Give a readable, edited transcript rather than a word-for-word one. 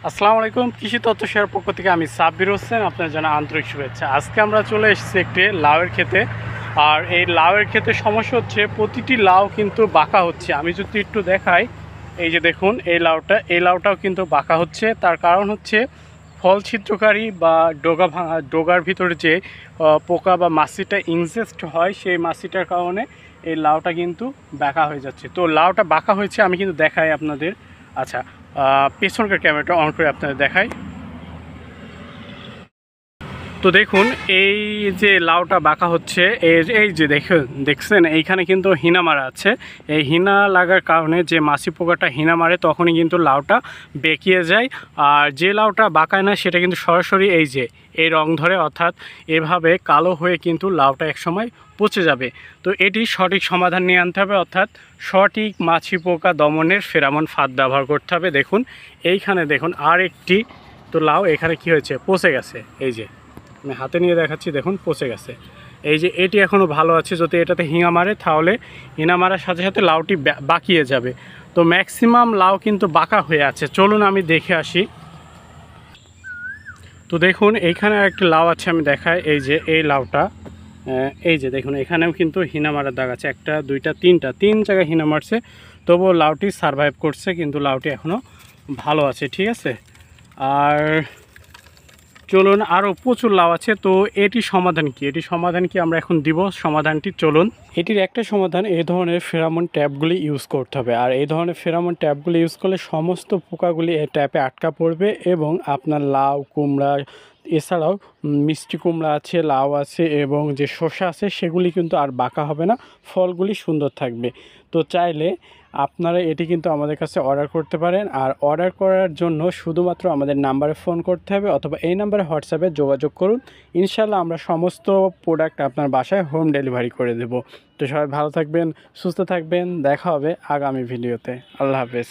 আসসালামু আলাইকুম। কৃষি তথ্য শেয়ার পক্ষ থেকে আমি সাব্বির হোসেন, আপনার জন্য আন্তরিক শুভেচ্ছা। আজকে আমরা চলে এসেছি একটি লাউয়ের ক্ষেতে। আর এই লাউয়ের ক্ষেতে সমস্যা হচ্ছে প্রতিটি লাউ কিন্তু বাঁকা হচ্ছে। আমি যদি একটু দেখাই, এই যে দেখুন এই লাউটাও কিন্তু বাঁকা হচ্ছে। তার কারণ হচ্ছে ফল ছিদ্রকারী বা ডগা ভাঙা, ডগার ভিতরে যে পোকা বা মাছিটা ইনজেস্ট হয়, সেই মাছিটার কারণে এই লাউটা কিন্তু বাঁকা হয়ে যাচ্ছে। তো লাউটা বাঁকা হয়েছে আমি কিন্তু দেখাই আপনাদের। আচ্ছা, পেছনকার ক্যামেরাটা অন করে আপনাদের দেখাই। তো দেখুন, এই যে লাউটা বাঁকা হচ্ছে, এই যে দেখছেন এইখানে কিন্তু হিনা মারা আছে। এই হিনা লাগার কারণে যে মাছি পোকাটা হিনা মারে তখনই কিন্তু লাউটা বেঁকিয়ে যায়। আর যে লাউটা বাঁকায় না সেটা কিন্তু সরাসরি এই রং ধরে, অর্থাৎ এভাবে কালো হয়ে কিন্তু লাউটা একসময় পচে যাবে। তো এটি সঠিক সমাধান নিয়ে আনতে হবে, অর্থাৎ সঠিক মাছি পোকা দমনের ফেরামন ফাঁদ ব্যবহার করতে হবে। দেখুন এইখানে দেখুন আর একটি তো লাউ এখানে কি হয়েছে, পচে গেছে। এই যে আমি হাতে নিয়ে দেখাচ্ছি, দেখুন পচে গেছে। এই যে এটি এখনও ভালো আছে, যদি এটাতে হিঙা মারে তাহলে হিঙা মারার সাথে সাথে লাউটি বাঁকিয়ে যাবে। তো ম্যাক্সিমাম লাউ কিন্তু বাঁকা হয়ে আছে। চলুন আমি দেখে আসি। তো দেখুন এইখানে একটি লাউ আছে, আমি দেখাই। এই যে এই লাউটা, এই যে দেখুন এখানেও কিন্তু হিনা মারার দাগ আছে, একটা দুইটা তিন জায়গায় হিনা মারছে, তবুও লাউটি সারভাইভ করছে, কিন্তু লাউটি এখনও ভালো আছে, ঠিক আছে। আর চলুন, আরও প্রচুর লাউ আছে। তো এটি সমাধান কি আমরা এখন দিব সমাধানটি। চলুন, এটির একটা সমাধান, এই ধরনের ফেরামন ট্যাপগুলি ইউজ করতে হবে। আর এই ধরনের ফেরামন ট্যাপগুলি ইউজ করলে সমস্ত পোকাগুলি এই ট্যাপে আটকা পড়বে এবং আপনার লাউ, কুমড়া, এছাড়াও মিষ্টি কুমড়া আছে, লাউ আছে এবং যে শসা আছে সেগুলি কিন্তু আর বাঁকা হবে না, ফলগুলি সুন্দর থাকবে। তো চাইলে আপনারা এটি কিন্তু আমাদের কাছে অর্ডার করতে পারেন। আর অর্ডার করার জন্য শুধুমাত্র আমাদের নাম্বারে ফোন করতে হবে, অথবা এই নাম্বারে হোয়াটসঅ্যাপে যোগাযোগ করুন। ইনশাল্লাহ আমরা সমস্ত প্রোডাক্ট আপনার বাসায় হোম ডেলিভারি করে দেব। তো সবাই ভালো থাকবেন, সুস্থ থাকবেন, দেখা হবে আগামী ভিডিওতে। আল্লাহ হাফেজ।